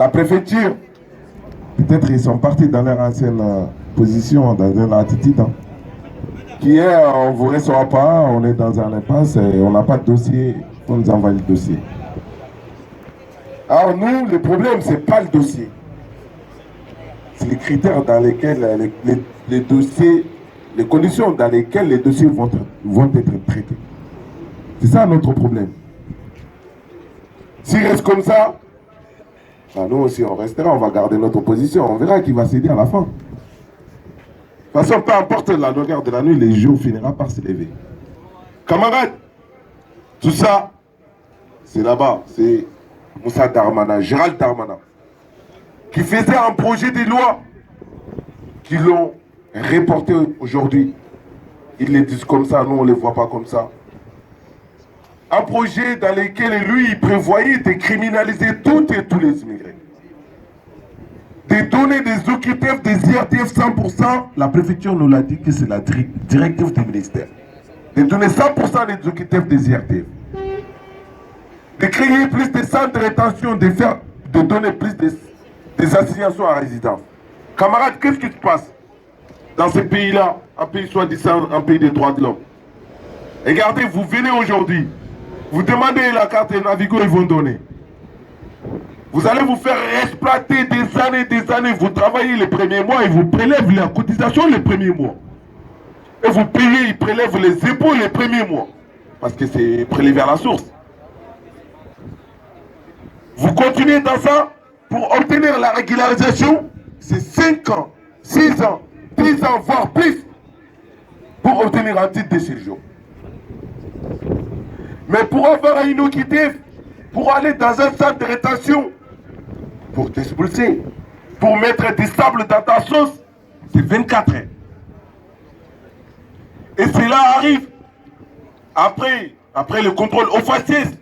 La préfecture, peut-être ils sont partis dans leur ancienne position, dans leur attitude. Hein. Qui est, on ne vous reçoit pas, on est dans un impasse, et on n'a pas de dossier, on nous envoie le dossier. Alors nous, le problème, ce n'est pas le dossier. C'est les critères dans lesquels les dossiers, les conditions dans lesquelles les dossiers vont être traités. C'est ça notre problème. S'il reste comme ça, ben nous aussi on restera, on va garder notre position, on verra qui va céder à la fin. De toute façon, peu importe la longueur de la nuit, les jours finira par se lever. Camarades, tout ça, c'est là-bas, c'est Moussa Darmanin, Gérald Darmanin, qui faisait un projet de loi, qui l'ont reporté aujourd'hui. Ils les disent comme ça, nous on ne les voit pas comme ça. Un projet dans lequel lui, il prévoyait de criminaliser toutes et tous les immigrés. De donner des OQTF, des IRTF 100%, la préfecture nous l'a dit que c'est la directive du ministère. De donner 100% des OQTF, des IRTF. De créer plus de centres de rétention, de donner plus des assignations à résidence. Camarades, qu'est-ce qui se passe dans ce pays-là, un pays soi-disant, un pays des droits de l'homme? Regardez, vous venez aujourd'hui, vous demandez la carte Navigo, ils vont donner. Vous allez vous faire exploiter des années, vous travaillez les premiers mois, ils vous prélèvent la cotisation les premiers mois. Et vous payez, ils prélèvent les impôts les premiers mois. Parce que c'est prélevé à la source. Vous continuez dans ça pour obtenir la régularisation, c'est 5 ans, 6 ans, 10 ans, voire plus, pour obtenir un titre de séjour. Mais pour avoir une OQTF, pour aller dans un centre de rétention, pour t'expulser, pour mettre du sable dans ta sauce, c'est 24 heures. Et cela arrive après le contrôle au faciès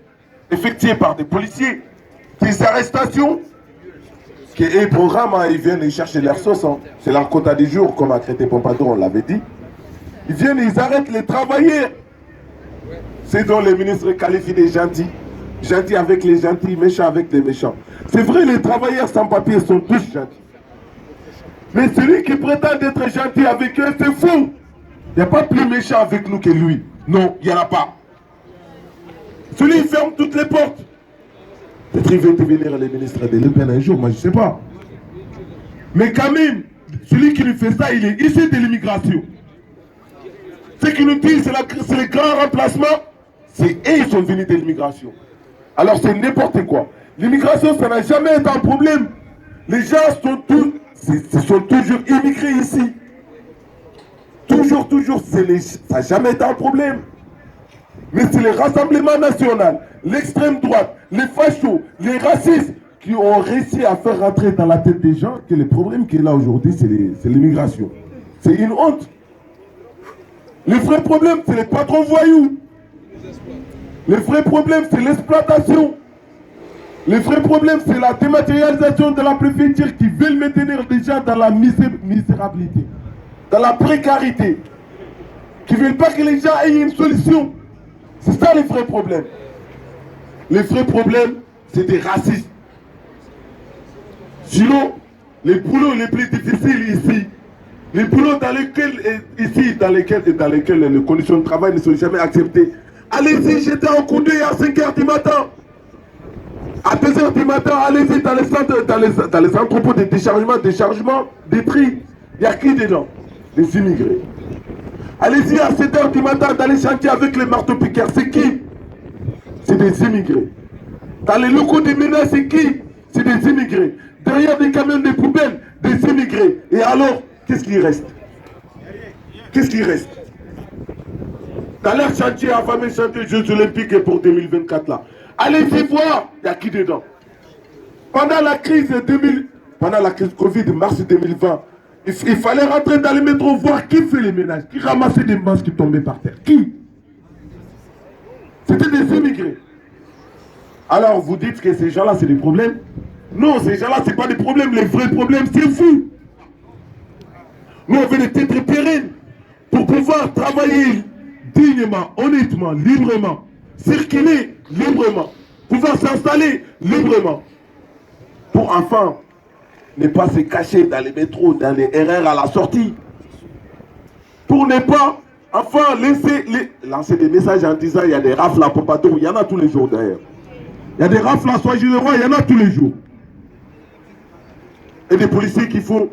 effectué par des policiers, des arrestations, que les programmes, ils viennent y chercher leur sauce. Hein. C'est leur quota du jour, comme a traité Pompadour, on l'avait dit. Ils viennent, ils arrêtent les travailleurs. C'est dont les ministres qualifient des gentils. Gentils avec les gentils, méchants avec les méchants. C'est vrai, les travailleurs sans papier sont tous gentils. Mais celui qui prétend être gentil avec eux, c'est fou. Il n'y a pas plus méchant avec nous que lui. Non, il n'y en a pas. Celui qui ferme toutes les portes. Peut-être qu'il veut devenir le ministre de Le Pen un jour, moi je ne sais pas. Mais quand même, celui qui lui fait ça, il est issu de l'immigration. Ce qui nous dit, c'est le grand remplacement, c'est eux qui sont venus de l'immigration. Alors c'est n'importe quoi. L'immigration, ça n'a jamais été un problème. Les gens sont toujours immigrés ici. Toujours, ça n'a jamais été un problème. Mais c'est le Rassemblement national, l'extrême droite, les fachos, les racistes qui ont réussi à faire rentrer dans la tête des gens que le problème qui est là aujourd'hui, c'est l'immigration. C'est une honte. Le vrai problème, c'est les patrons voyous. Le vrai problème, c'est l'exploitation. Le vrai problème, c'est la dématérialisation de la préfecture qui veut maintenir les gens dans la misérabilité, dans la précarité, qui ne veulent pas que les gens aient une solution. C'est ça le vrai problème. Le vrai problème, c'est des racistes. Sinon, les boulots les plus difficiles ici, les boulots dans lesquels les conditions de travail ne sont jamais acceptées. Allez-y, j'étais en coup d'œil à 5 h du matin. À 2 h du matin, allez-y dans les entrepôts de déchargement des prix. Il y a qui dedans? Les immigrés. Allez-y à 7 h du matin dans les chantiers avec les marteaux-piqueurs. C'est qui? C'est des immigrés. Dans les locaux des ménages, c'est qui? C'est des immigrés. Derrière des camions de poubelles, des immigrés. Et alors, qu'est-ce qui reste? Qu'est-ce qui reste? Dans leur chantier, affamé chantier Jeux Olympiques pour 2024 là. Allez-y voir, il y a qui dedans? Pendant la crise Covid, mars 2020, il fallait rentrer dans les métros, voir qui fait les ménages, qui ramassait des masques qui tombaient par terre. Qui? C'était des immigrés. Alors vous dites que ces gens-là, c'est des problèmes? Non, ces gens-là, c'est pas des problèmes. Les vrais problèmes, c'est vous. Nous, on veut des titres pérennes pour pouvoir travailler dignement, honnêtement, librement, circuler librement, pouvoir s'installer librement. pour enfin ne pas se cacher dans les métros, dans les RR à la sortie. Pour ne pas enfin lancer des messages en disant il y a des rafles à Pompadour, il y en a tous les jours d'ailleurs. Il y a des rafles à Sois-Gileroy, il y en a tous les jours. Et des policiers qui font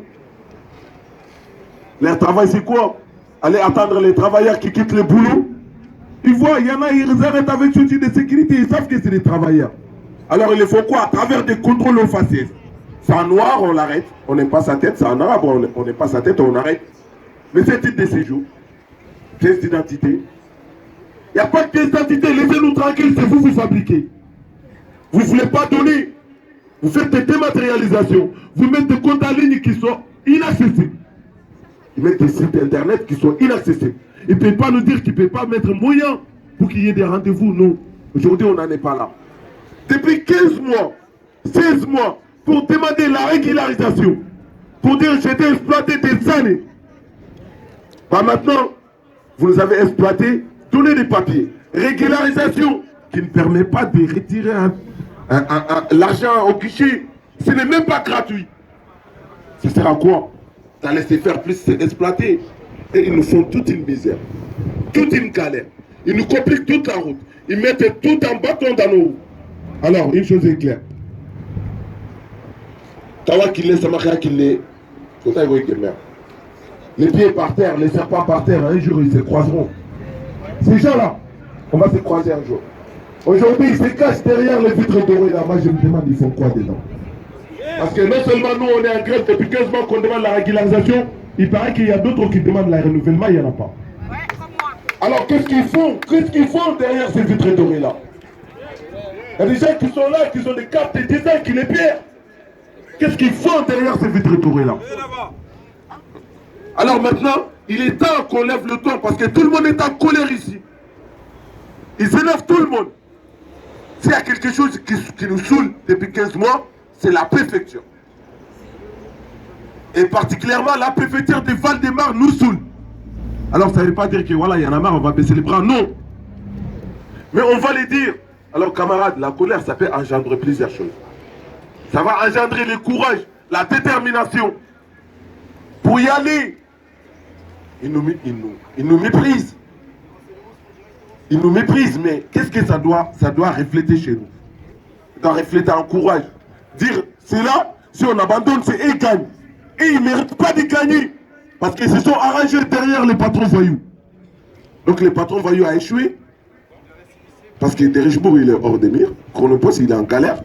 leur travail, c'est quoi? Aller attendre les travailleurs qui quittent le boulot. Ils voient, il y en a, ils arrêtent avec ce type de sécurité, ils savent que c'est des travailleurs. Alors ils le font quoi? À travers des contrôles aux faciès. C'est en noir, on l'arrête. On n'aime pas sa tête, c'est en arabe, on n'aime pas sa tête, on arrête. Mais c'est titre de séjour, pièce d'identité. Il n'y a pas de pièce d'identité, laissez-nous tranquilles, c'est vous fabriquez. Vous ne voulez pas donner. Vous faites des dématérialisations. Vous mettez des comptes en ligne qui sont inaccessibles. Ils mettent des sites internet qui sont inaccessibles. Ils ne peuvent pas nous dire qu'ils ne peuvent pas mettre moyen pour qu'il y ait des rendez-vous. Non. Aujourd'hui, on n'en est pas là. Depuis 15 mois, 16 mois, pour demander la régularisation, pour dire j'ai été exploité des années. Bah maintenant, vous nous avez exploité, donnez des papiers. Régularisation qui ne permet pas de retirer l'argent au guichet. Ce n'est même pas gratuit. Ça sert à quoi? Ça laisse faire plus exploiter. Et ils nous font toute une misère, toute une galère. Ils nous compliquent toute la route. Ils mettent tout en bâton dans nos roues. Alors, une chose est claire. Kawa qu'il est, Samaria qu'il est. Les pieds par terre, les serpents par terre, un jour ils se croiseront. Ces gens-là, on va se croiser un jour. Aujourd'hui, ils se cachent derrière les vitres dorées là. Moi, je me demande, ils font quoi dedans? Parce que non seulement nous, on est en grève depuis 15 mois qu'on demande la régularisation, il paraît qu'il y a d'autres qui demandent le renouvellement, il n'y en a pas. Ouais, comme moi. Alors, qu'est-ce qu'ils font? Qu'est-ce qu'ils font derrière ces vitres dorées là? Il y a des gens qui sont là, qui ont des cartes de design, qui les pierrent. Qu'est-ce qu'ils font derrière ces vitres dorées là? Alors maintenant, il est temps qu'on lève le ton parce que tout le monde est en colère ici. Ils énervent tout le monde. S'il y a quelque chose qui nous saoule depuis 15 mois, c'est la préfecture. Et particulièrement la préfecture de Val-de-Marne nous saoule. Alors ça ne veut pas dire que voilà, il y en a marre, on va baisser les bras. Non. Mais on va les dire. Alors camarades, la colère, ça peut engendrer plusieurs choses. Ça va engendrer le courage, la détermination. Pour y aller, ils nous méprisent. Ils nous méprisent, mais qu'est-ce que ça doit refléter chez nous? Ça doit refléter un courage. Dire, c'est là, si on abandonne, c'est eux qui gagnent. Et ils ne méritent pas de gagner. Parce qu'ils se sont arrangés derrière les patrons voyous. Donc les patrons voyous ont échoué. Parce que Derichebourg, il est hors des murs. Chronopost, il est en galère.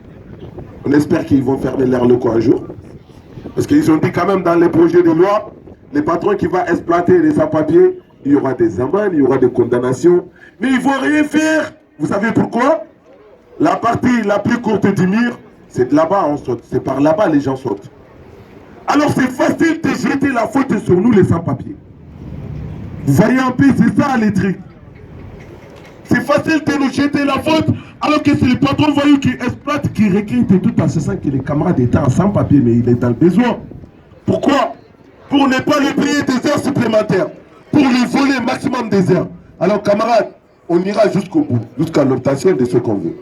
On espère qu'ils vont fermer l'air le coin un jour. Parce qu'ils ont dit quand même dans les projets de loi, les patrons qui vont exploiter les sans-papiers, il y aura des amendes, il y aura des condamnations. Mais ils ne vont rien faire. Vous savez pourquoi? La partie la plus courte du mur, c'est de là-bas on saute. C'est par là-bas les gens sautent. Alors c'est facile de jeter la faute sur nous les sans-papiers. Vous voyez un peu, c'est ça les trucs. C'est facile de nous jeter la faute alors que c'est les patrons voyous qui exploitent, qui recrutent tout en sachant que les camarades étaient en sans-papier, mais il est dans le besoin. Pourquoi? Pour ne pas lui payer des heures supplémentaires, pour lui voler maximum des heures. Alors camarades, on ira jusqu'au bout, jusqu'à l'obtention de ce qu'on veut.